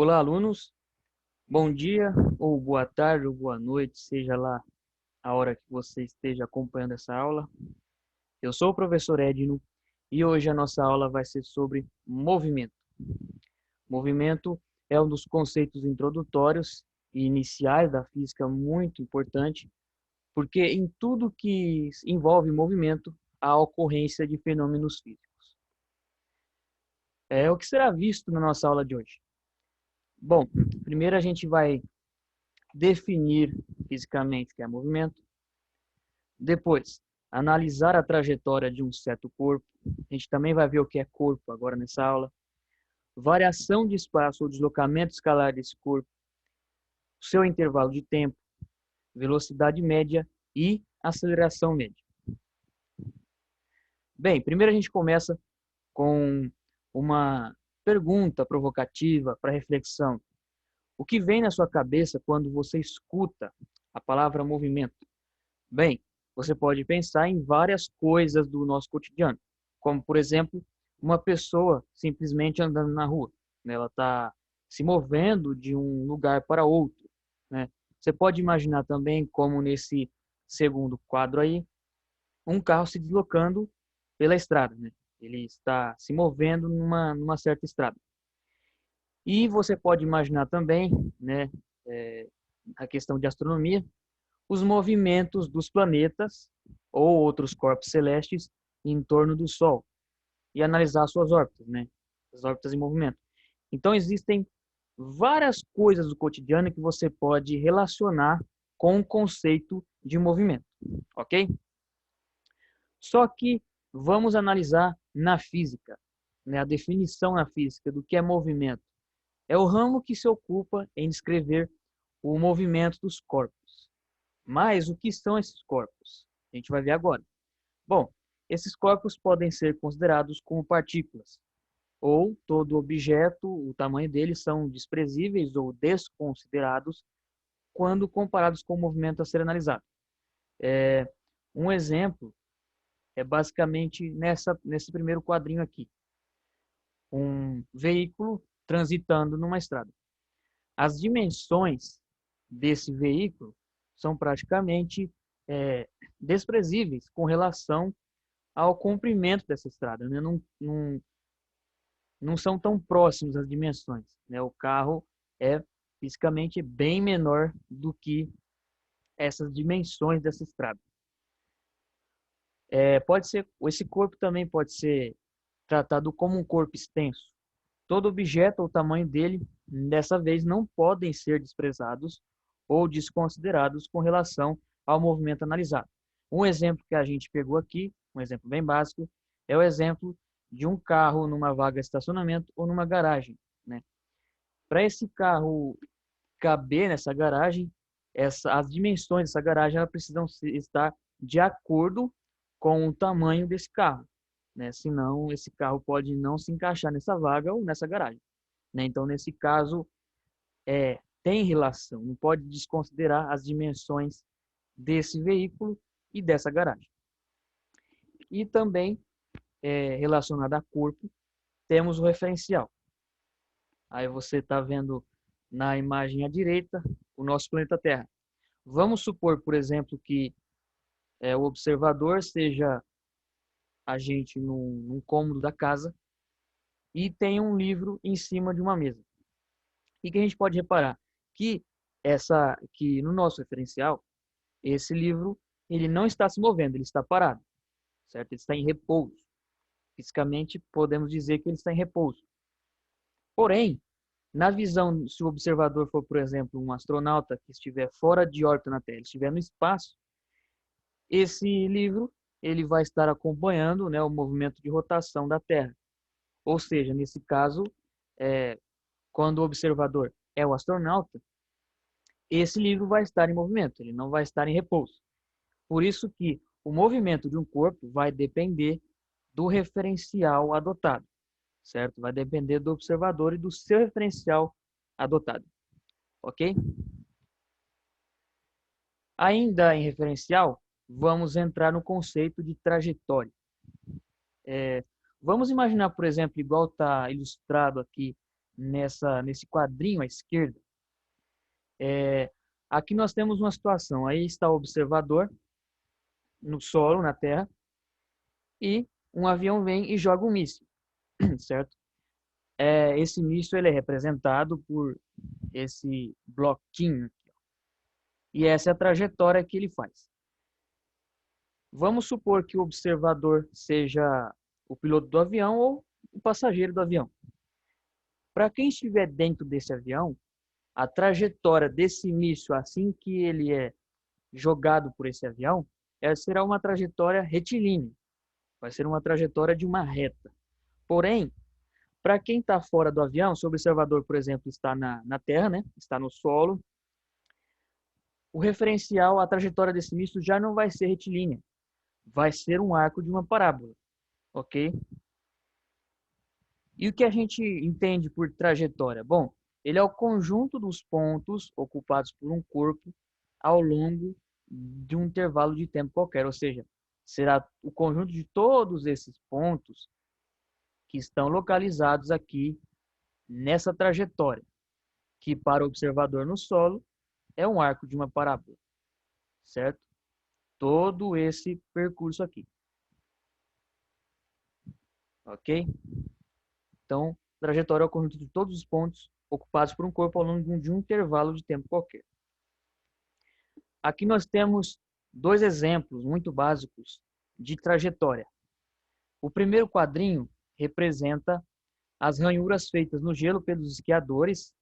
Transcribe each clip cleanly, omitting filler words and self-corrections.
Olá, alunos. Bom dia, ou boa tarde, ou boa noite, seja lá a hora que você esteja acompanhando essa aula. Eu sou o professor Edno e hoje a nossa aula vai ser sobre movimento. Movimento é um dos conceitos introdutórios e iniciais da física muito importante, porque em tudo que envolve movimento há ocorrência de fenômenos físicos. É o que será visto na nossa aula de hoje. Bom, primeiro a gente vai definir fisicamente o que é movimento. Depois, analisar a trajetória de um certo corpo. A gente também vai ver o que é corpo agora nessa aula. Variação de espaço ou deslocamento escalar desse corpo. Seu intervalo de tempo, velocidade média e aceleração média. Bem, primeiro a gente começa com uma pergunta provocativa para reflexão. O que vem na sua cabeça quando você escuta a palavra movimento? Bem, você pode pensar em várias coisas do nosso cotidiano, como, por exemplo, uma pessoa simplesmente andando na rua, né? Ela está se movendo de um lugar para outro, né? Você pode imaginar também, como nesse segundo quadro aí, um carro se deslocando pela estrada, né? Ele está se movendo numa certa estrada. E você pode imaginar também, né, a questão de astronomia, os movimentos dos planetas ou outros corpos celestes em torno do Sol e analisar suas órbitas, né? As órbitas em movimento. Então existem várias coisas do cotidiano que você pode relacionar com o conceito de movimento, ok? Só que vamos analisar na física, né? A definição na física do que é movimento. É o ramo que se ocupa em descrever o movimento dos corpos. Mas o que são esses corpos? A gente vai ver agora. Bom, esses corpos podem ser considerados como partículas, ou todo objeto, o tamanho deles são desprezíveis ou desconsiderados quando comparados com o movimento a ser analisado. Um exemplo é basicamente nesse primeiro quadrinho aqui. Um veículo transitando numa estrada. As dimensões desse veículo são praticamente desprezíveis com relação ao comprimento dessa estrada, né? Não são tão próximos as dimensões, né? O carro é fisicamente bem menor do que essas dimensões dessa estrada. Esse corpo também pode ser tratado como um corpo extenso. Todo objeto ou tamanho dele, dessa vez, não podem ser desprezados ou desconsiderados com relação ao movimento analisado. Um exemplo que a gente pegou aqui, um exemplo bem básico, é o exemplo de um carro numa vaga de estacionamento ou numa garagem, né? Para esse carro caber nessa garagem, as dimensões dessa garagem elas precisam estar de acordo com o tamanho desse carro, né? Senão esse carro pode não se encaixar nessa vaga ou nessa garagem, né? Então, nesse caso, tem relação, não pode desconsiderar as dimensões desse veículo e dessa garagem. E também, relacionado a corpo, temos o referencial. Aí você está vendo na imagem à direita o nosso planeta Terra. Vamos supor, por exemplo, que o observador seja a gente num cômodo da casa e tem um livro em cima de uma mesa. E que a gente pode reparar que que no nosso referencial, esse livro ele não está se movendo, ele está parado, certo? Ele está em repouso. Fisicamente, podemos dizer que ele está em repouso. Porém, na visão, se o observador for, por exemplo, um astronauta que estiver fora de órbita na Terra, ele estiver no espaço, esse livro ele vai estar acompanhando, né, o movimento de rotação da Terra. Ou seja, nesse caso, quando o observador é o astronauta, esse livro vai estar em movimento, ele não vai estar em repouso. Por isso que o movimento de um corpo vai depender do referencial adotado, certo? Vai depender do observador e do seu referencial adotado, ok? Ainda em referencial, vamos entrar no conceito de trajetória. Vamos imaginar, por exemplo, igual está ilustrado aqui nesse quadrinho à esquerda, aqui nós temos uma situação. Aí está o observador no solo, na Terra, e um avião vem e joga um míssil, certo? Esse míssil ele é representado por esse bloquinho aqui, ó. E essa é a trajetória que ele faz. Vamos supor que o observador seja o piloto do avião ou o passageiro do avião. Para quem estiver dentro desse avião, a trajetória desse míssil, assim que ele é jogado por esse avião, será uma trajetória retilínea. Vai ser uma trajetória de uma reta. Porém, para quem está fora do avião, se o observador, por exemplo, está na Terra, né? Está no solo, o referencial, a trajetória desse míssil já não vai ser retilínea. Vai ser um arco de uma parábola. Ok? E o que a gente entende por trajetória? Bom, ele é o conjunto dos pontos ocupados por um corpo ao longo de um intervalo de tempo qualquer, ou seja, será o conjunto de todos esses pontos que estão localizados aqui nessa trajetória, que para o observador no solo é um arco de uma parábola, certo? Todo esse percurso aqui. Ok? Então, trajetória é o conjunto de todos os pontos ocupados por um corpo ao longo de um intervalo de tempo qualquer. Aqui nós temos dois exemplos muito básicos de trajetória. O primeiro quadrinho representa as ranhuras feitas no gelo pelos esquiadores,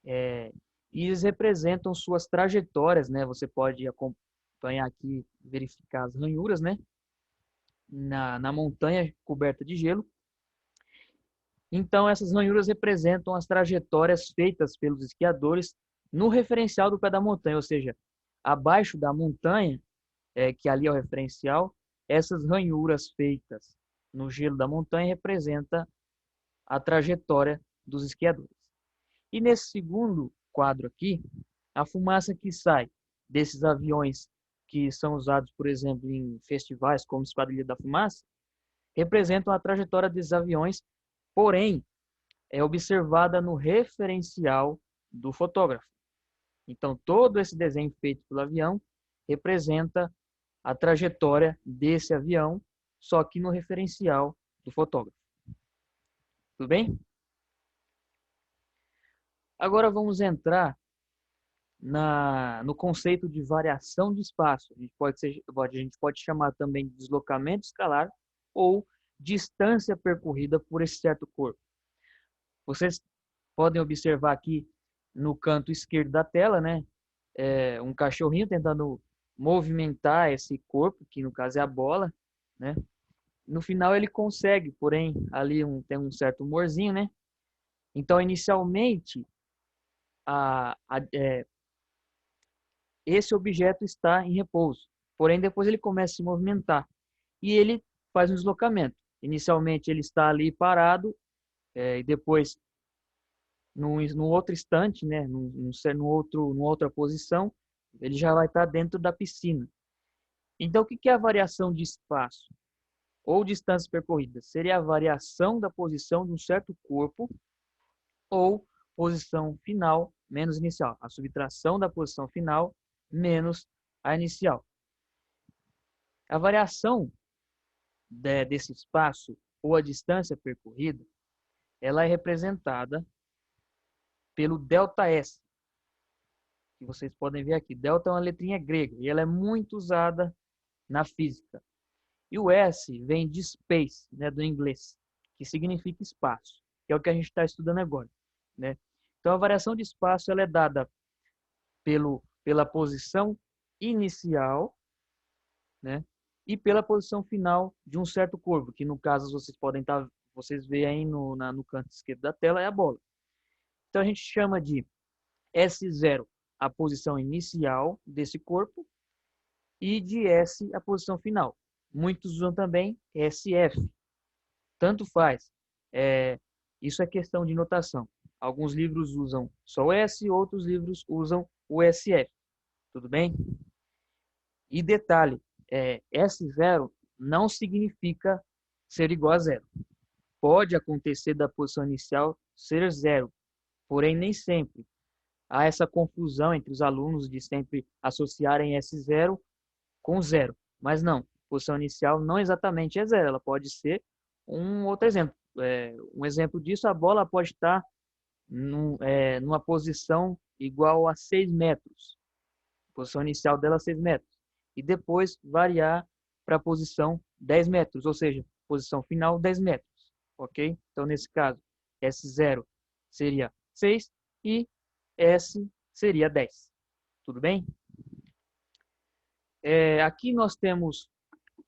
e eles representam suas trajetórias, né? Você pode acompanhar aqui, verificar as ranhuras, né? Na montanha coberta de gelo. Então, essas ranhuras representam as trajetórias feitas pelos esquiadores no referencial do pé da montanha, ou seja, abaixo da montanha, que ali é o referencial, essas ranhuras feitas no gelo da montanha representam a trajetória dos esquiadores. E nesse segundo quadro aqui, a fumaça que sai desses aviões que são usados, por exemplo, em festivais como Esquadrilha da Fumaça, representam a trajetória desses aviões, porém, é observada no referencial do fotógrafo. Então, todo esse desenho feito pelo avião representa a trajetória desse avião, só que no referencial do fotógrafo. Tudo bem? Agora vamos entrar no conceito de variação de espaço. A gente pode chamar também de deslocamento escalar ou distância percorrida por esse certo corpo. Vocês podem observar aqui no canto esquerdo da tela, né, um cachorrinho tentando movimentar esse corpo, que no caso é a bola, né? No final ele consegue, porém ali tem um certo humorzinho, né? Então inicialmente esse objeto está em repouso, porém depois ele começa a se movimentar e ele faz um deslocamento. Inicialmente ele está ali parado, e depois no outro instante, né, numa outra posição, ele já vai estar dentro da piscina. Então, o que é a variação de espaço ou distância percorrida? Seria a variação da posição de um certo corpo ou posição final menos inicial. A subtração da posição final menos a inicial. A variação desse espaço ou a distância percorrida, ela é representada pelo ΔS, que vocês podem ver aqui. Delta é uma letrinha grega e ela é muito usada na física. E o S vem de space, né, do inglês, que significa espaço, que é o que a gente está estudando agora, né? Então, a variação de espaço ela é dada pela posição inicial, né, e pela posição final de um certo corpo, que no caso vocês veem aí no canto esquerdo da tela, é a bola. Então, a gente chama de S0 a posição inicial desse corpo e de S a posição final. Muitos usam também SF. Tanto faz. Isso é questão de notação. Alguns livros usam só o S, outros livros usam o SF. Tudo bem? E detalhe, S0 não significa ser igual a zero. Pode acontecer da posição inicial ser zero, Porém, nem sempre. Há essa confusão entre os alunos de sempre associarem S0 com zero. Mas não, posição inicial não exatamente é zero, ela pode ser um outro exemplo. Um exemplo disso, a bola pode estar numa posição igual a 6 metros. A posição inicial dela é 6 metros. E depois variar para a posição 10 metros, ou seja, posição final 10 metros. Ok? Então, nesse caso, S0 seria 6 e S seria 10. Tudo bem? Aqui nós temos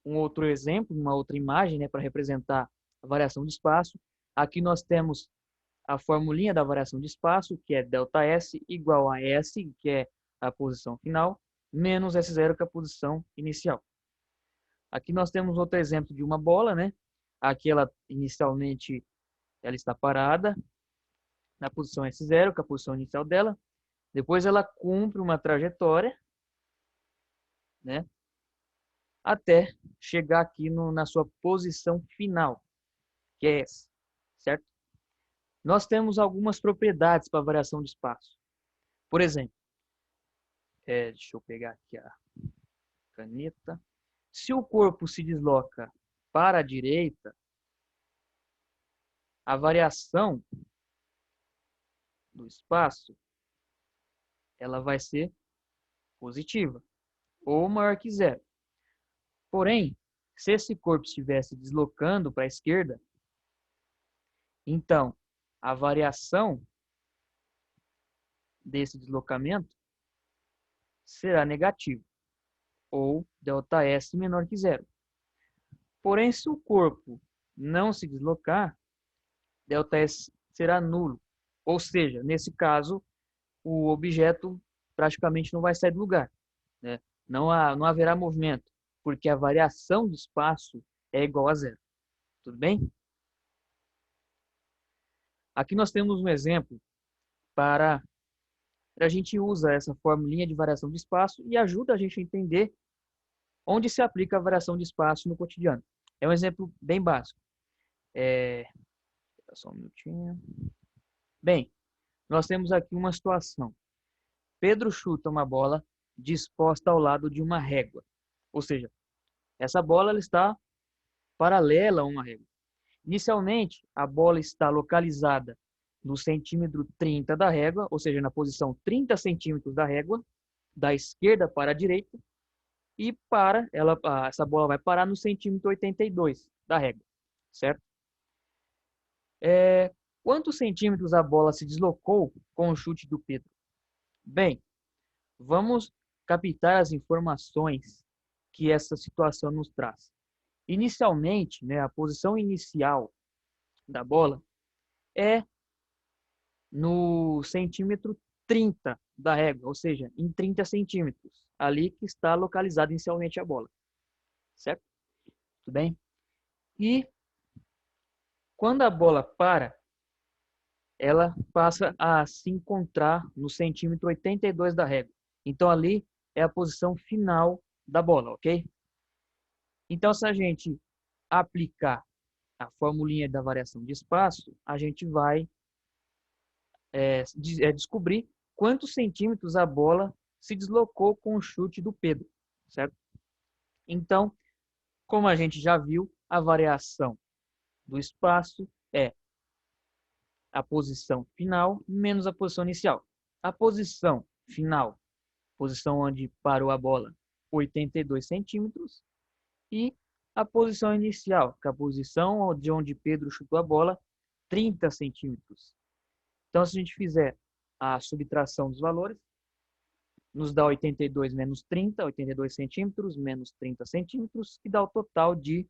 um outro exemplo, uma outra imagem, né, para representar a variação de espaço. Aqui nós temos a formulinha da variação de espaço, que é ΔS igual a S, que é a posição final, menos S0, que é a posição inicial. Aqui nós temos outro exemplo de uma bola, né? Aqui inicialmente ela está parada na posição S0, que é a posição inicial dela. Depois ela cumpre uma trajetória, né? Até chegar aqui na sua posição final, que é essa, certo? Nós temos algumas propriedades para variação de espaço. Por exemplo, deixa eu pegar aqui a caneta. Se o corpo se desloca para a direita, a variação do espaço ela vai ser positiva ou maior que zero. Porém, se esse corpo estivesse deslocando para a esquerda, então a variação desse deslocamento será negativa ou ΔS menor que zero. Porém, se o corpo não se deslocar, ΔS será nulo. Ou seja, nesse caso, o objeto praticamente não vai sair do lugar, né? Não haverá movimento, porque a variação do espaço é igual a zero. Tudo bem? Aqui nós temos um exemplo para a gente usa essa formulinha de variação de espaço e ajuda a gente a entender onde se aplica a variação de espaço no cotidiano. É um exemplo bem básico. Só um minutinho. Bem, nós temos aqui uma situação. Pedro chuta uma bola disposta ao lado de uma régua. Ou seja, essa bola ela está paralela a uma régua. Inicialmente, a bola está localizada no centímetro 30 da régua, ou seja, na posição 30 centímetros da régua, da esquerda para a direita, e essa bola vai parar no centímetro 82 da régua, certo? Quantos centímetros a bola se deslocou com o chute do Pedro? Bem, vamos captar as informações que essa situação nos traz. Inicialmente, né, a posição inicial da bola é no centímetro 30 da régua, ou seja, em 30 centímetros, ali que está localizada inicialmente a bola, certo? Tudo bem? E quando a bola para, ela passa a se encontrar no centímetro 82 da régua. Então, ali é a posição final da bola, ok? Então, se a gente aplicar a formulinha da variação de espaço, a gente vai descobrir quantos centímetros a bola se deslocou com o chute do Pedro, certo? Então, como a gente já viu, a variação do espaço é a posição final menos a posição inicial. A posição final, posição onde parou a bola, 82 centímetros, e a posição inicial, que é a posição de onde Pedro chutou a bola, 30 centímetros. Então, se a gente fizer a subtração dos valores, nos dá 82 menos 30, 82 centímetros menos 30 centímetros, que dá o total de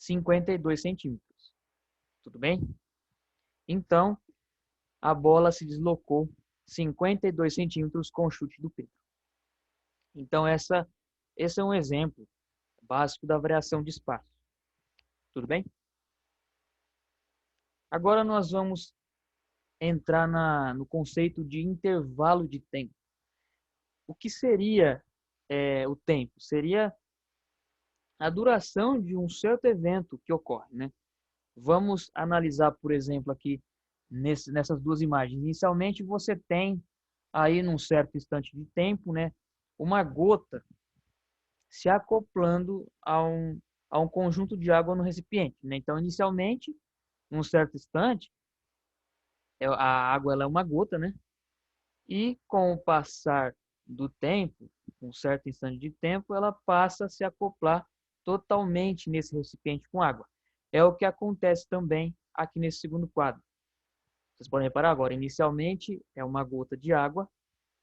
52 centímetros. Tudo bem? Então, a bola se deslocou 52 centímetros com o chute do Pedro. Então, esse é um exemplo básico da variação de espaço. Tudo bem? Agora nós vamos entrar no conceito de intervalo de tempo. O que seria o tempo? Seria a duração de um certo evento que ocorre, né? Vamos analisar, por exemplo, aqui nessas duas imagens. Inicialmente, você tem aí, num certo instante de tempo, né, uma gota se acoplando a um conjunto de água no recipiente, né? Então, inicialmente, num certo instante, a água ela é uma gota, né? E com o passar do tempo, um certo instante de tempo, ela passa a se acoplar totalmente nesse recipiente com água. É o que acontece também aqui nesse segundo quadro. Vocês podem reparar agora, inicialmente é uma gota de água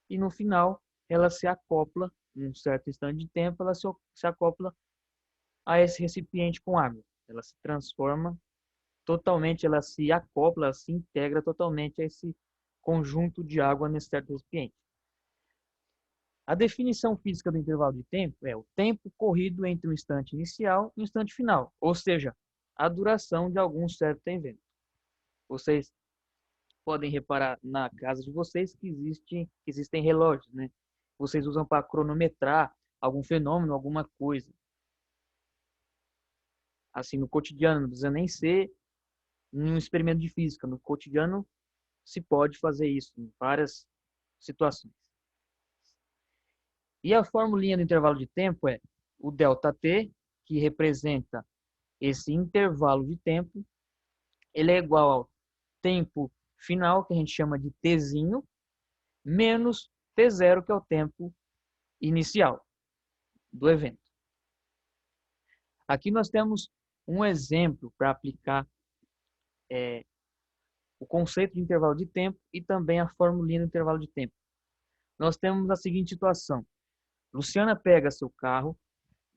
e no final ela se acopla, em um certo instante de tempo, ela se acopla a esse recipiente com água. Ela se transforma totalmente, ela se acopla, ela se integra totalmente a esse conjunto de água nesse certo recipiente. A definição física do intervalo de tempo é o tempo corrido entre o instante inicial e o instante final, ou seja, a duração de algum certo evento. Vocês podem reparar na casa de vocês que existem relógios, né? Vocês usam para cronometrar algum fenômeno, alguma coisa. Assim, no cotidiano, não precisa nem ser um experimento de física. No cotidiano, se pode fazer isso em várias situações. E a formulinha do intervalo de tempo é o ΔT, que representa esse intervalo de tempo. Ele é igual ao tempo final, que a gente chama de Tzinho, menos T0, que é o tempo inicial do evento. Aqui nós temos um exemplo para aplicar o conceito de intervalo de tempo e também a formulinha do intervalo de tempo. Nós temos a seguinte situação. Luciana pega seu carro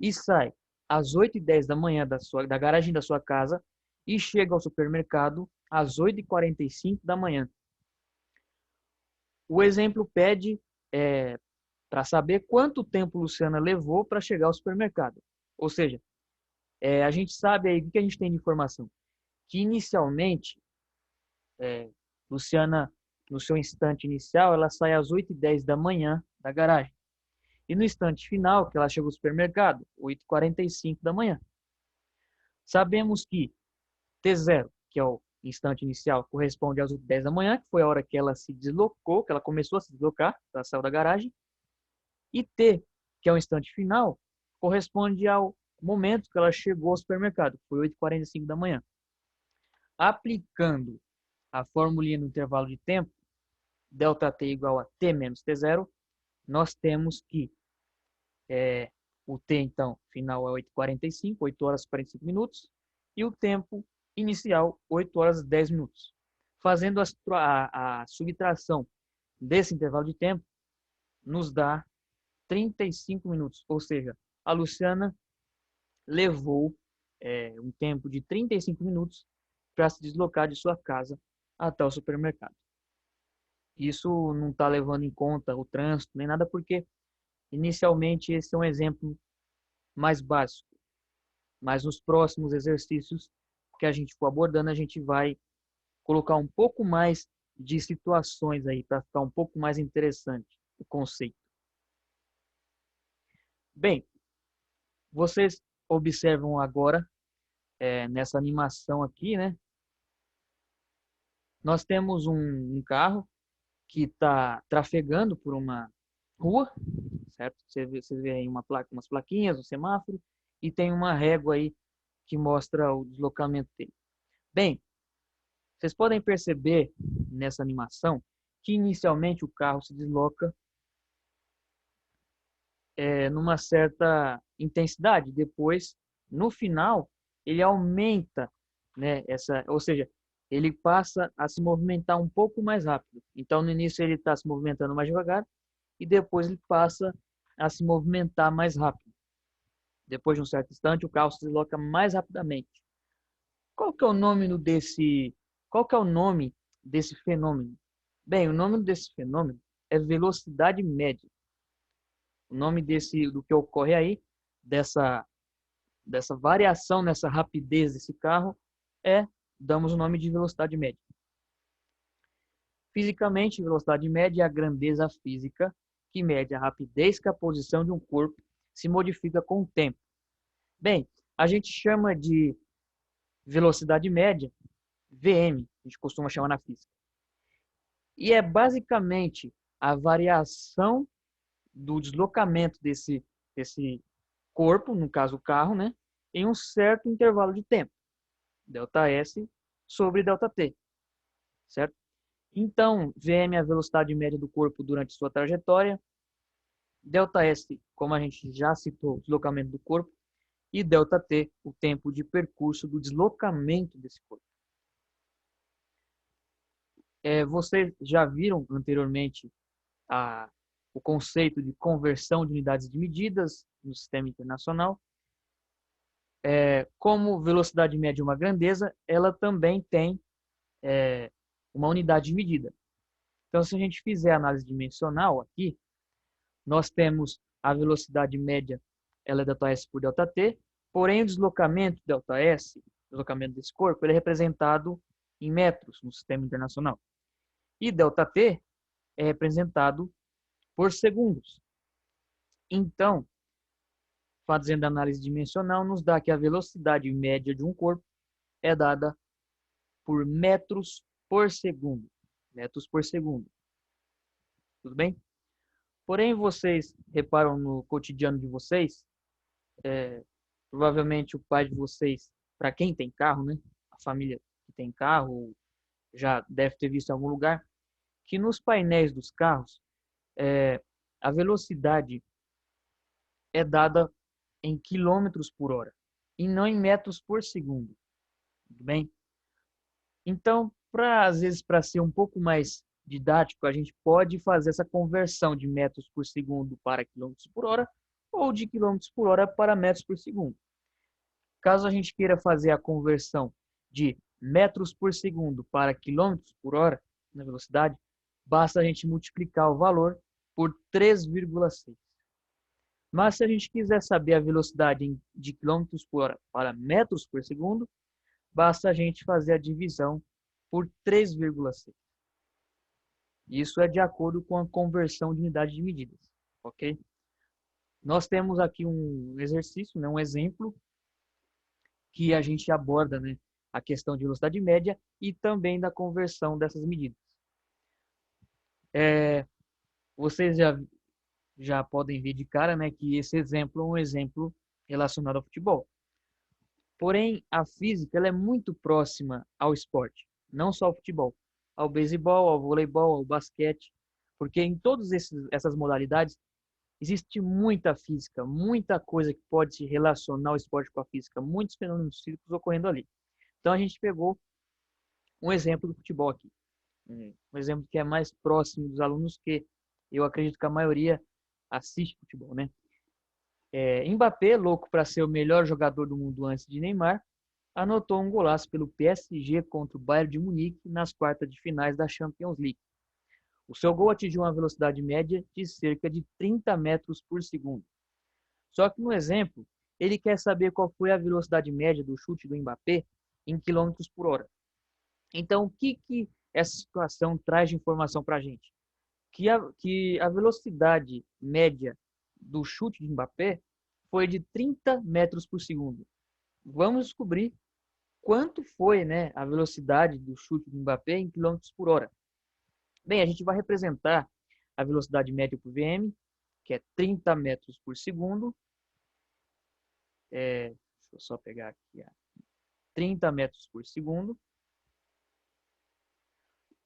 e sai às 8h10 da manhã da garagem da sua casa e chega ao supermercado às 8h45 da manhã. O exemplo pede para saber quanto tempo Luciana levou para chegar ao supermercado. Ou seja, a gente sabe aí, o que a gente tem de informação? Que inicialmente, Luciana, no seu instante inicial, ela sai às 8h10 da manhã da garagem. E no instante final, que ela chega ao supermercado, 8h45 da manhã. Sabemos que T0, que é o instante inicial, corresponde às 8h10 da manhã, que foi a hora que ela se deslocou, que ela começou a se deslocar, ela saiu da garagem. E T, que é o instante final, corresponde ao momento que ela chegou ao supermercado, que foi 8h45 da manhã. Aplicando a formulinha no intervalo de tempo, ΔT igual a T menos T0, nós temos que o T, então, final é 8h45, 8 horas e 45 minutos, e o tempo inicial, 8 horas e 10 minutos. Fazendo a subtração desse intervalo de tempo, nos dá 35 minutos, ou seja, a Luciana levou um tempo de 35 minutos para se deslocar de sua casa até o supermercado. Isso não está levando em conta o trânsito nem nada, porque inicialmente esse é um exemplo mais básico, mas nos próximos exercícios que a gente for abordando, a gente vai colocar um pouco mais de situações aí para ficar um pouco mais interessante o conceito. Bem, vocês observam agora nessa animação aqui, né? Nós temos um carro que está trafegando por uma rua, certo? Você vê aí umas plaquinhas, um semáforo, e tem uma régua aí que mostra o deslocamento dele. Bem, vocês podem perceber nessa animação que inicialmente o carro se desloca numa certa intensidade. Depois, no final, ele aumenta, né, ou seja, ele passa a se movimentar um pouco mais rápido. Então, no início ele está se movimentando mais devagar e depois ele passa a se movimentar mais rápido. Depois de um certo instante, o carro se desloca mais rapidamente. Qual que é o nome desse fenômeno? Bem, o nome desse fenômeno é velocidade média. O nome do que ocorre aí, dessa variação nessa rapidez desse carro, damos o nome de velocidade média. Fisicamente, velocidade média é a grandeza física que mede a rapidez que a posição de um corpo se modifica com o tempo. Bem, a gente chama de velocidade média VM, a gente costuma chamar na física. E é basicamente a variação do deslocamento desse corpo, no caso o carro, né, em um certo intervalo de tempo, ΔS sobre ΔT, certo? Então, VM é a velocidade média do corpo durante sua trajetória, ΔS, como a gente já citou, o deslocamento do corpo, e ΔT, o tempo de percurso do deslocamento desse corpo. Vocês já viram anteriormente o conceito de conversão de unidades de medidas no sistema internacional. Como velocidade média é uma grandeza, ela também tem uma unidade de medida. Então, se a gente fizer análise dimensional aqui, nós temos a velocidade média, ela é ΔS por ΔT, porém o deslocamento ΔS, o deslocamento desse corpo, ele é representado em metros no sistema internacional. E ΔT é representado por segundos. Então, fazendo análise dimensional, nos dá que a velocidade média de um corpo é dada por metros por segundo. Metros por segundo. Tudo bem? Porém, vocês reparam no cotidiano de vocês, provavelmente o pai de vocês, para quem tem carro, né? A família que tem carro, já deve ter visto em algum lugar, que nos painéis dos carros, a velocidade é dada em quilômetros por hora e não em metros por segundo. Tudo bem? Então, às vezes, para ser um pouco mais didático, a gente pode fazer essa conversão de metros por segundo para quilômetros por hora ou de quilômetros por hora para metros por segundo. Caso a gente queira fazer a conversão de metros por segundo para quilômetros por hora na velocidade, basta a gente multiplicar o valor por 3,6. Mas se a gente quiser saber a velocidade de quilômetros por hora para metros por segundo, basta a gente fazer a divisão por 3,6. Isso é de acordo com a conversão de unidade de medidas, ok? Nós temos aqui um exercício, né, um exemplo, que a gente aborda, né, a questão de velocidade média e também da conversão dessas medidas. Vocês já podem ver de cara, né, que esse exemplo é um exemplo relacionado ao futebol. Porém, a física ela é muito próxima ao esporte, não só ao futebol, ao beisebol, ao voleibol, ao basquete, porque em todas essas modalidades existe muita física, muita coisa que pode se relacionar ao esporte com a física, muitos fenômenos físicos ocorrendo ali. Então a gente pegou um exemplo do futebol aqui, um exemplo que é mais próximo dos alunos, que eu acredito que a maioria assiste futebol, né? Mbappé, louco para ser o melhor jogador do mundo antes de Neymar, anotou um golaço pelo PSG contra o Bayern de Munique nas quartas de finais da Champions League. O seu gol atingiu uma velocidade média de cerca de 30 metros por segundo. Só que no exemplo, ele quer saber qual foi a velocidade média do chute do Mbappé em quilômetros por hora. Então, o que essa situação traz de informação para a gente? Que a velocidade média do chute de Mbappé foi de 30 metros por segundo. Vamos descobrir quanto foi, né, a velocidade do chute do Mbappé em quilômetros por hora. Bem, a gente vai representar a velocidade média por VM, que é 30 metros por segundo. Deixa eu só pegar aqui, 30 metros por segundo.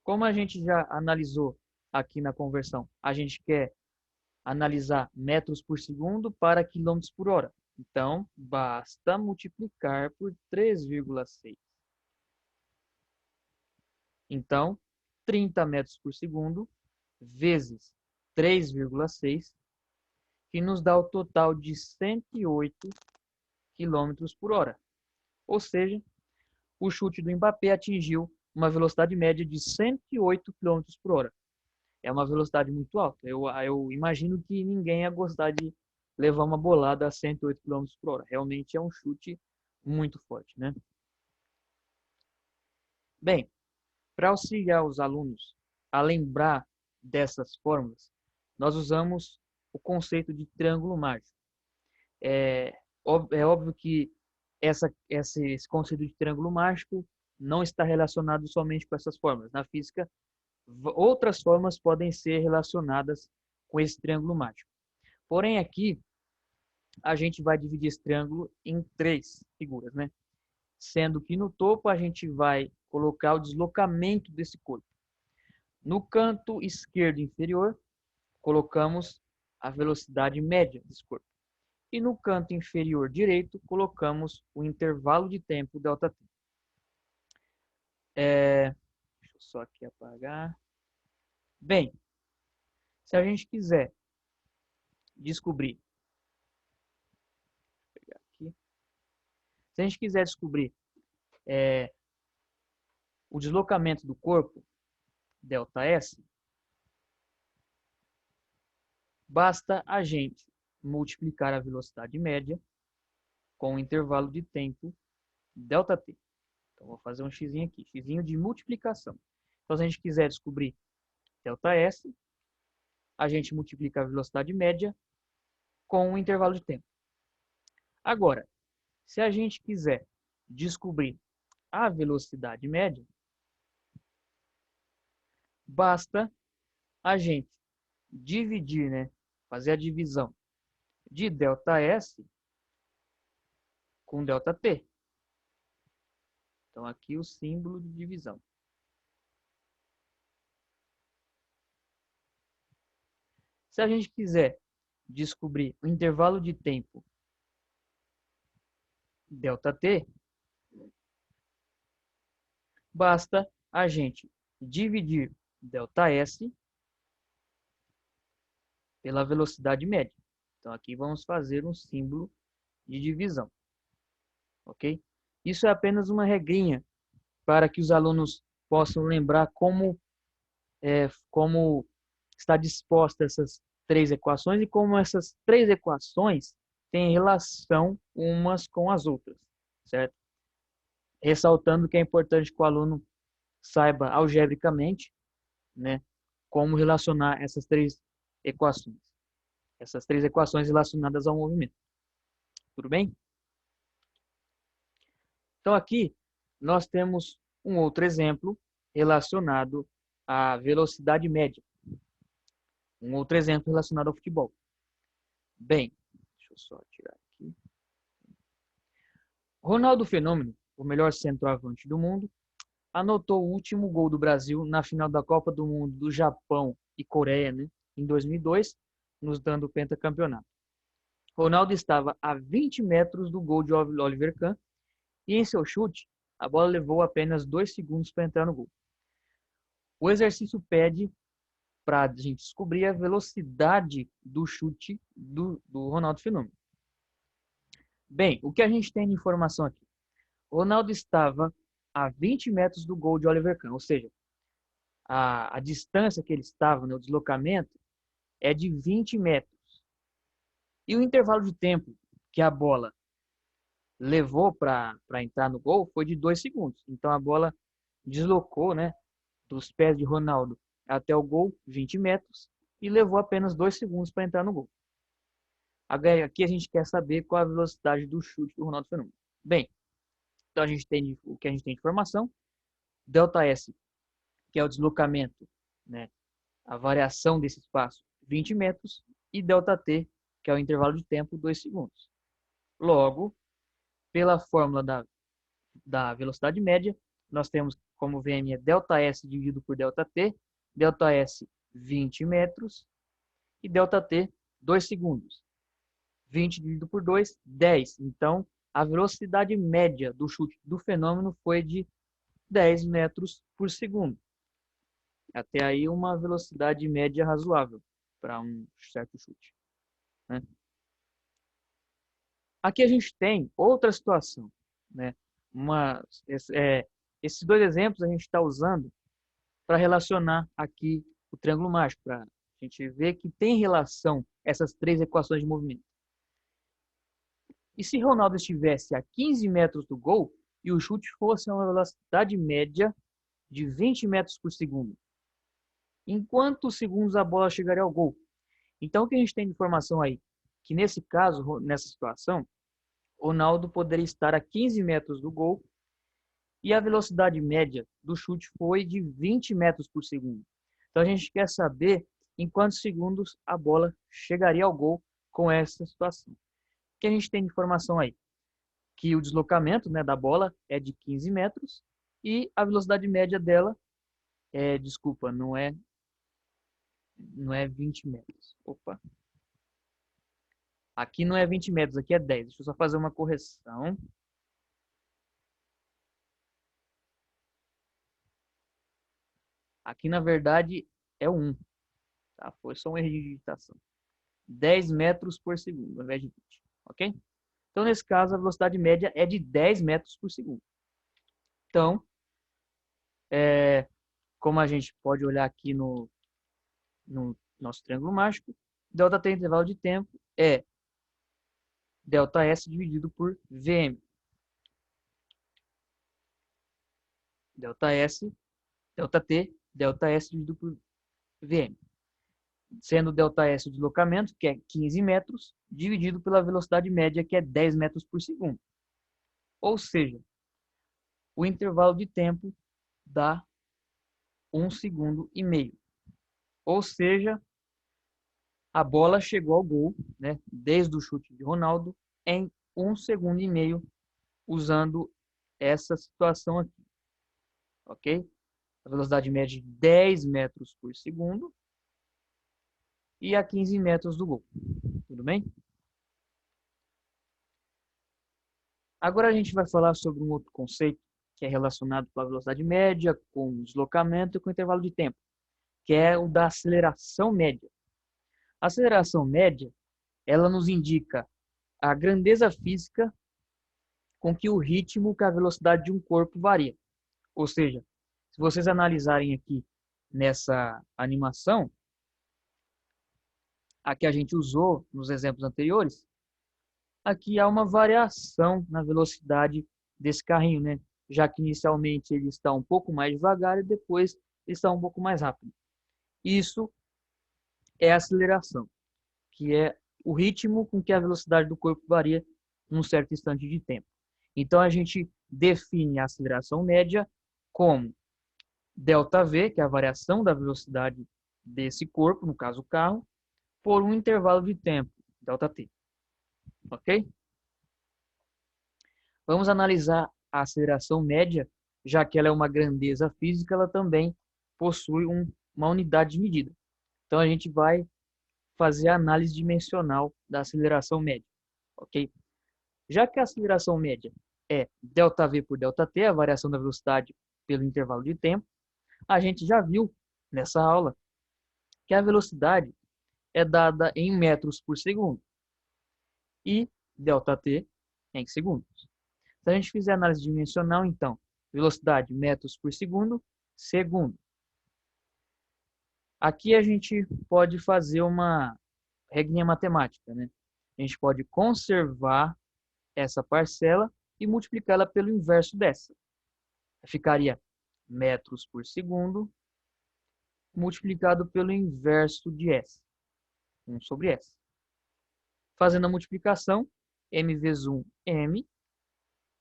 Como a gente já analisou aqui na conversão, a gente quer analisar metros por segundo para quilômetros por hora. Então, basta multiplicar por 3,6. Então, 30 metros por segundo vezes 3,6, que nos dá o total de 108 quilômetros por hora. Ou seja, o chute do Mbappé atingiu uma velocidade média de 108 quilômetros por hora. É uma velocidade muito alta. Eu imagino que ninguém ia gostar de levar uma bolada a 108 km por hora. Realmente é um chute muito forte, né? Bem, para auxiliar os alunos a lembrar dessas fórmulas, nós usamos o conceito de triângulo mágico. É óbvio que esse conceito de triângulo mágico não está relacionado somente com essas formas. Na física, outras formas podem ser relacionadas com esse triângulo mágico. Porém, aqui, a gente vai dividir esse triângulo em 3 figuras, né? Sendo que no topo a gente vai colocar o deslocamento desse corpo. No canto esquerdo inferior, colocamos a velocidade média desse corpo. E no canto inferior direito, colocamos o intervalo de tempo ΔT. Deixa eu só aqui apagar. Bem, se a gente quiser descobrir, vou pegar aqui. Se a gente quiser descobrir o deslocamento do corpo, ΔS, basta a gente multiplicar a velocidade média com o intervalo de tempo ΔT. Então, vou fazer um x aqui, x de multiplicação. Então, se a gente quiser descobrir ΔS, a gente multiplica a velocidade média com o intervalo de tempo. Agora, se a gente quiser descobrir a velocidade média, basta a gente dividir, né, fazer a divisão de ΔS com ΔT. Então, aqui o símbolo de divisão. Se a gente quiser descobrir o intervalo de tempo ΔT, basta a gente dividir ΔS pela velocidade média. Então, aqui vamos fazer um símbolo de divisão. Ok? Isso é apenas uma regrinha para que os alunos possam lembrar como está disposta essas 3 equações e como essas 3 equações têm relação umas com as outras, certo? Ressaltando que é importante que o aluno saiba algebricamente, né, como relacionar essas 3 equações. Essas 3 equações relacionadas ao movimento. Tudo bem? Então, aqui nós temos um outro exemplo relacionado à velocidade média. Um outro exemplo relacionado ao futebol. Bem, deixa eu só tirar aqui. Ronaldo Fenômeno, o melhor centroavante do mundo, anotou o último gol do Brasil na final da Copa do Mundo do Japão e Coreia, né, em 2002, nos dando o pentacampeonato. Ronaldo estava a 20 metros do gol de Oliver Kahn e em seu chute, a bola levou apenas 2 segundos para entrar no gol. O exercício pede para a gente descobrir a velocidade do chute do Ronaldo Fenômeno. Bem, o que a gente tem de informação aqui? O Ronaldo estava a 20 metros do gol de Oliver Kahn, ou seja, a distância que ele estava, né, o deslocamento, é de 20 metros. E o intervalo de tempo que a bola levou para entrar no gol foi de 2 segundos. Então a bola deslocou, né, dos pés de Ronaldo até o gol, 20 metros, e levou apenas 2 segundos para entrar no gol. Aqui a gente quer saber qual a velocidade do chute do Ronaldo Fenômeno. Bem, então a gente tem o que a gente tem de informação. ΔS, que é o deslocamento, né, a variação desse espaço, 20 metros, e ΔT, que é o intervalo de tempo, 2 segundos. Logo, pela fórmula da velocidade média, nós temos como VM ΔS dividido por ΔT, ΔS 20 metros e ΔT 2 segundos. 20 dividido por 2, 10. Então, a velocidade média do chute do fenômeno foi de 10 metros por segundo. Até aí, uma velocidade média razoável para um certo chute, né? Aqui a gente tem outra situação, né? Esses 2 exemplos a gente está usando para relacionar aqui o triângulo mágico, para a gente ver que tem relação essas 3 equações de movimento. E se Ronaldo estivesse a 15 metros do gol e o chute fosse a uma velocidade média de 20 metros por segundo, em quantos segundos a bola chegaria ao gol? Então, o que a gente tem de informação aí? Que nesse caso, nessa situação, Ronaldo poderia estar a 15 metros do gol E a velocidade média do chute foi de 20 metros por segundo. Então a gente quer saber em quantos segundos a bola chegaria ao gol com essa situação. O que a gente tem de informação aí? Que o deslocamento, né, da bola é de 15 metros e a velocidade média dela desculpa, não é 20 metros. Opa. Aqui não é 20 metros, aqui é 10. Deixa eu só fazer uma correção. Aqui, na verdade, é 1. Tá? Foi só um erro de digitação. 10 metros por segundo, ao invés de 20. Ok? Então, nesse caso, a velocidade média é de 10 metros por segundo. Então, como a gente pode olhar aqui no nosso triângulo mágico, ΔT intervalo de tempo é ΔS dividido por VM. ΔS, ΔT, ΔS dividido por VM. Sendo ΔS o deslocamento, que é 15 metros, dividido pela velocidade média, que é 10 metros por segundo. Ou seja, o intervalo de tempo dá 1,5 segundo. Ou seja, a bola chegou ao gol, né, desde o chute de Ronaldo, em 1,5 segundo, usando essa situação aqui. Ok? A velocidade média de 10 metros por segundo e a 15 metros do gol. Tudo bem? Agora a gente vai falar sobre um outro conceito que é relacionado com a velocidade média, com o deslocamento e com o intervalo de tempo, que é o da aceleração média. A aceleração média, ela nos indica a grandeza física com que o ritmo com a velocidade de um corpo varia. Ou seja, se vocês analisarem aqui nessa animação, a que a gente usou nos exemplos anteriores, aqui há uma variação na velocidade desse carrinho, né? Já que inicialmente ele está um pouco mais devagar e depois ele está um pouco mais rápido. Isso é a aceleração, que é o ritmo com que a velocidade do corpo varia num certo instante de tempo. Então a gente define a aceleração média como ΔV, que é a variação da velocidade desse corpo, no caso o carro, por um intervalo de tempo, ΔT. Ok? Vamos analisar a aceleração média, já que ela é uma grandeza física, ela também possui uma unidade de medida. Então a gente vai fazer a análise dimensional da aceleração média, ok? Já que a aceleração média é ΔV por ΔT, a variação da velocidade pelo intervalo de tempo, a gente já viu nessa aula que a velocidade é dada em metros por segundo e ΔT em segundos. Se a gente fizer análise dimensional, então, velocidade metros por segundo, segundo. Aqui a gente pode fazer uma regrinha matemática, né? A gente pode conservar essa parcela e multiplicá-la pelo inverso dessa. Ficaria metros por segundo multiplicado pelo inverso de S, 1 sobre S. Fazendo a multiplicação, m vezes 1, m,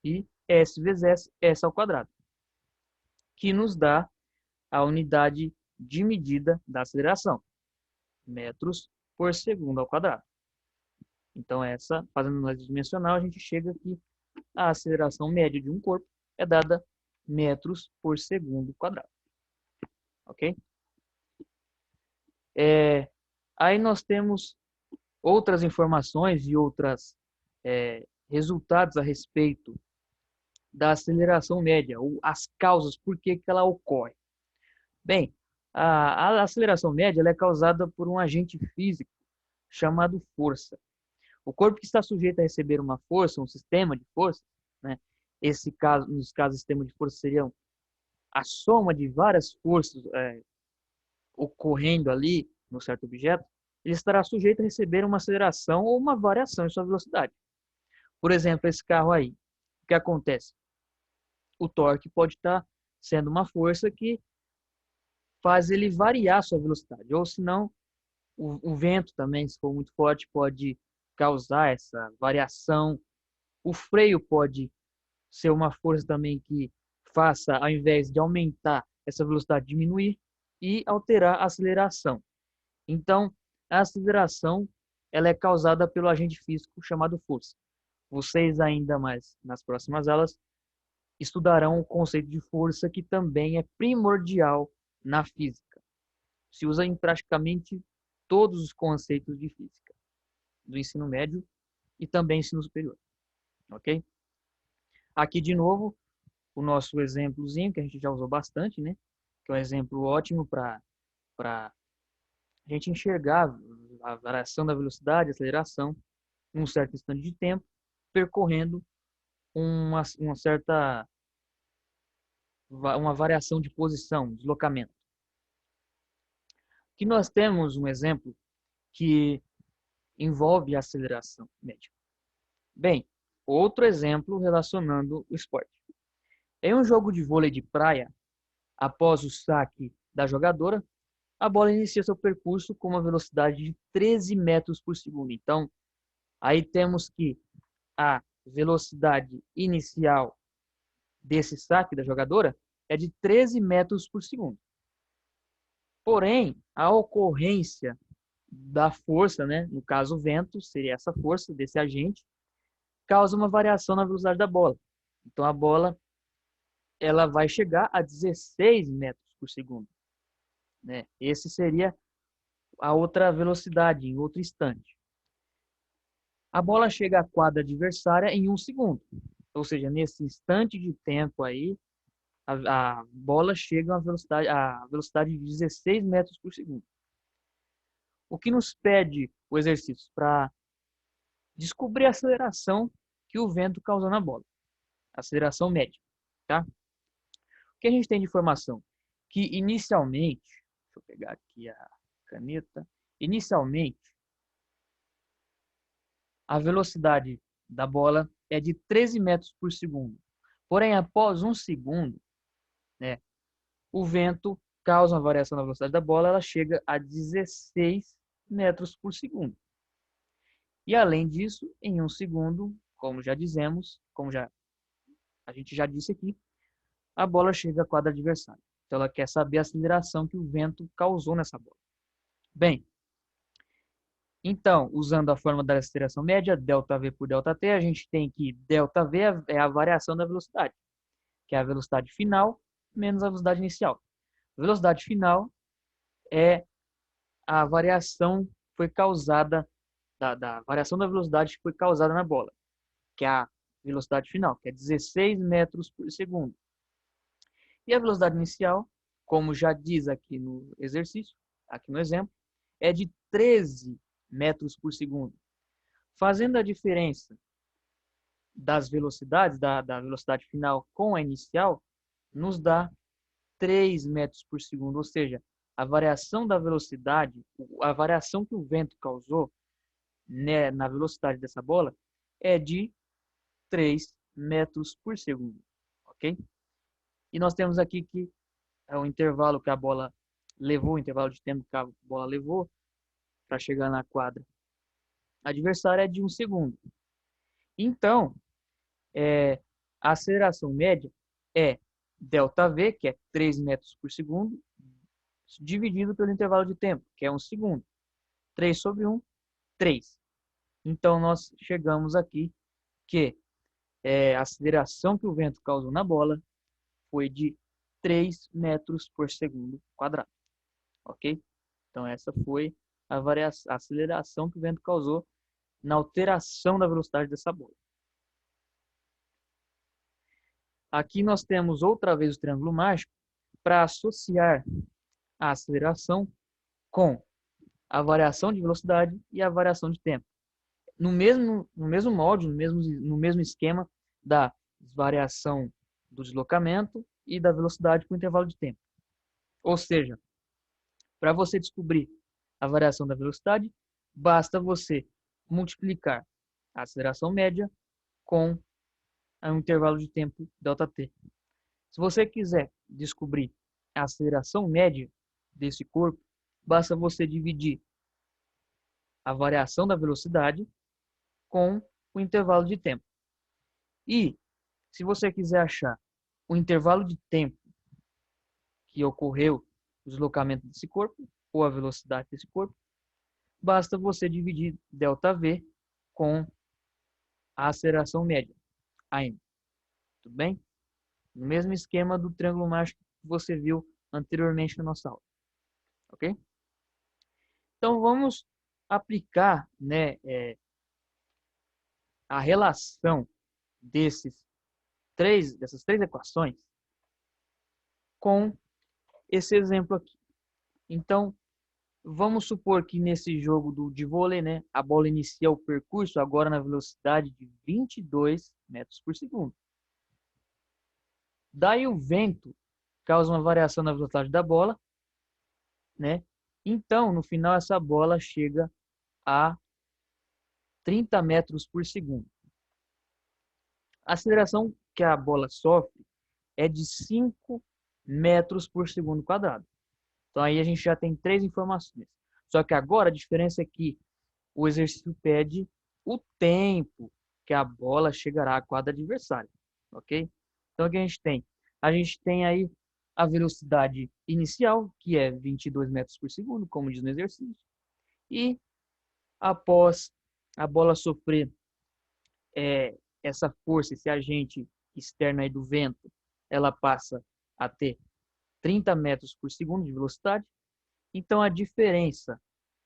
e S vezes S, S ao quadrado, que nos dá a unidade de medida da aceleração, metros por segundo ao quadrado. Então, fazendo análise dimensional, a gente chega aqui, a aceleração média de um corpo é dada metros por segundo quadrado. Ok? Aí nós temos outras informações e outros resultados a respeito da aceleração média, ou as causas, por que ela ocorre. Bem, a aceleração média ela é causada por um agente físico chamado força. O corpo que está sujeito a receber uma força, um sistema de força, né? Nos casos, sistema de força seriam a soma de várias forças ocorrendo ali no certo objeto, ele estará sujeito a receber uma aceleração ou uma variação em sua velocidade. Por exemplo, esse carro aí, o que acontece? O torque pode estar sendo uma força que faz ele variar sua velocidade, ou se não, o vento também, se for muito forte, pode causar essa variação. O freio pode ser uma força também que faça, ao invés de aumentar essa velocidade, diminuir e alterar a aceleração. Então, a aceleração ela é causada pelo agente físico chamado força. Vocês ainda mais nas próximas aulas estudarão o conceito de força, que também é primordial na física. Se usa em praticamente todos os conceitos de física do ensino médio e também ensino superior, ok? Aqui de novo o nosso exemplozinho que a gente já usou bastante, né? Que é um exemplo ótimo para a gente enxergar a variação da velocidade, a aceleração, em um certo instante de tempo, percorrendo uma certa uma variação de posição, deslocamento. Aqui nós temos um exemplo que envolve a aceleração média. Bem, outro exemplo relacionando o esporte. Em um jogo de vôlei de praia, após o saque da jogadora, a bola inicia seu percurso com uma velocidade de 13 metros por segundo. Então, aí temos que a velocidade inicial desse saque da jogadora é de 13 metros por segundo. Porém, a ocorrência da força, né, no caso o vento, seria essa força desse agente, causa uma variação na velocidade da bola. Então, a bola ela vai chegar a 16 metros por segundo, né? Esse seria a outra velocidade, em outro instante. A bola chega à quadra adversária em 1 segundo. Ou seja, nesse instante de tempo aí, a bola chega a velocidade de 16 metros por segundo. O que nos pede o exercício? Para descobrir a aceleração que o vento causou na bola. Aceleração média. Tá? O que a gente tem de informação? Que inicialmente, deixa eu pegar aqui a caneta, inicialmente, a velocidade da bola é de 13 metros por segundo. Porém, após 1 segundo, né, o vento causa uma variação na velocidade da bola, ela chega a 16 metros por segundo. E além disso, em 1 segundo, como já dizemos, a gente já disse aqui, a bola chega à quadra adversária. Então ela quer saber a aceleração que o vento causou nessa bola. Bem, então, usando a fórmula da aceleração média, ΔV por ΔT, a gente tem que ΔV é a variação da velocidade, que é a velocidade final menos a velocidade inicial. A velocidade final é a variação que foi causada, da variação da velocidade que foi causada na bola, que é a velocidade final, que é 16 metros por segundo. E a velocidade inicial, como já diz aqui no exercício, aqui no exemplo, é de 13 metros por segundo. Fazendo a diferença das velocidades, da velocidade final com a inicial, nos dá 3 metros por segundo, ou seja, a variação da velocidade, a variação que o vento causou, né, na velocidade dessa bola é de 3 metros por segundo, ok? E nós temos aqui que é o intervalo que a bola levou, o intervalo de tempo que a bola levou para chegar na quadra adversária é de 1 segundo. Então, a aceleração média é ΔV, que é 3 metros por segundo, dividido pelo intervalo de tempo, que é 1 segundo. 3 sobre 1, 3. Então, nós chegamos aqui que a aceleração que o vento causou na bola foi de 3 metros por segundo quadrado. Ok? Então, essa foi a aceleração que o vento causou na alteração da velocidade dessa bola. Aqui nós temos outra vez o triângulo mágico para associar a aceleração com a variação de velocidade e a variação de tempo. No mesmo molde, no mesmo esquema da variação do deslocamento e da velocidade com o intervalo de tempo. Ou seja, para você descobrir a variação da velocidade, basta você multiplicar a aceleração média com um intervalo de tempo ΔT. Se você quiser descobrir a aceleração média desse corpo, basta você dividir a variação da velocidade com o intervalo de tempo. E, se você quiser achar o intervalo de tempo que ocorreu o deslocamento desse corpo, ou a velocidade desse corpo, basta você dividir ΔV com a aceleração média, AM. Tudo bem? No mesmo esquema do triângulo mágico que você viu anteriormente na nossa aula. Ok? Então vamos aplicar, né, a relação dessas três equações com esse exemplo aqui. Então, vamos supor que nesse jogo de vôlei, né, a bola inicia o percurso agora na velocidade de 22 metros por segundo. Daí o vento causa uma variação na velocidade da bola, né? Então, no final, essa bola chega a 30 metros por segundo. A aceleração que a bola sofre é de 5 metros por segundo quadrado. Então, aí a gente já tem três informações. Só que agora a diferença é que o exercício pede o tempo que a bola chegará à quadra adversária. Ok? Então, o que a gente tem? A gente tem aí a velocidade inicial, que é 22 metros por segundo, como diz no exercício. E após a bola sofrer essa força, esse agente externo aí do vento, ela passa a ter 30 metros por segundo de velocidade. Então, a diferença,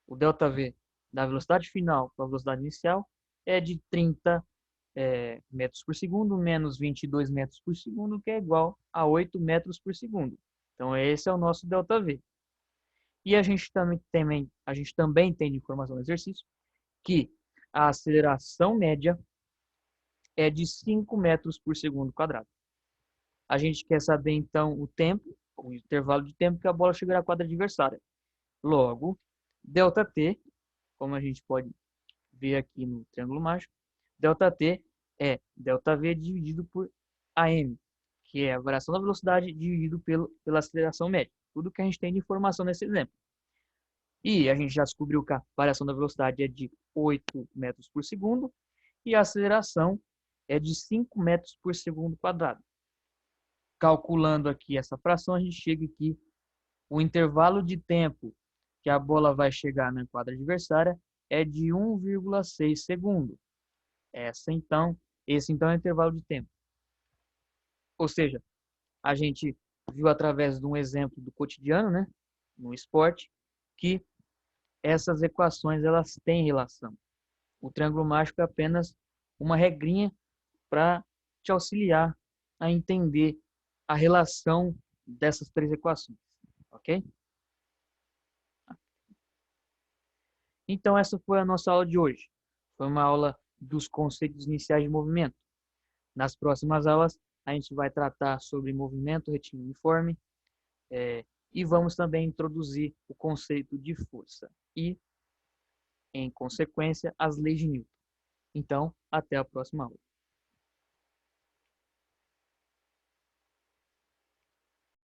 o ΔV, da velocidade final para a velocidade inicial é de 30 metros por segundo menos 22 metros por segundo, que é igual a 8 metros por segundo. Então, esse é o nosso ΔV. E a gente também tem de informação no exercício que a aceleração média é de 5 metros por segundo quadrado. A gente quer saber, então, o tempo, o intervalo de tempo que a bola chegará à quadra adversária. Logo, ΔT, como a gente pode ver aqui no triângulo mágico, ΔT é ΔV dividido por AM, que é a variação da velocidade dividido pela aceleração média. Tudo que a gente tem de informação nesse exemplo. E a gente já descobriu que a variação da velocidade é de 8 metros por segundo e a aceleração é de 5 metros por segundo quadrado. Calculando aqui essa fração, a gente chega aqui, o intervalo de tempo que a bola vai chegar na quadra adversária é de 1,6 segundo. Esse então é o intervalo de tempo. Ou seja, a gente viu através de um exemplo do cotidiano, né, no esporte, que essas equações elas têm relação. O triângulo mágico é apenas uma regrinha para te auxiliar a entender a relação dessas três equações, ok? Então essa foi a nossa aula de hoje. Foi uma aula dos conceitos iniciais de movimento. Nas próximas aulas a gente vai tratar sobre movimento retilíneo uniforme e vamos também introduzir o conceito de força e, em consequência, as leis de Newton. Então, até a próxima aula.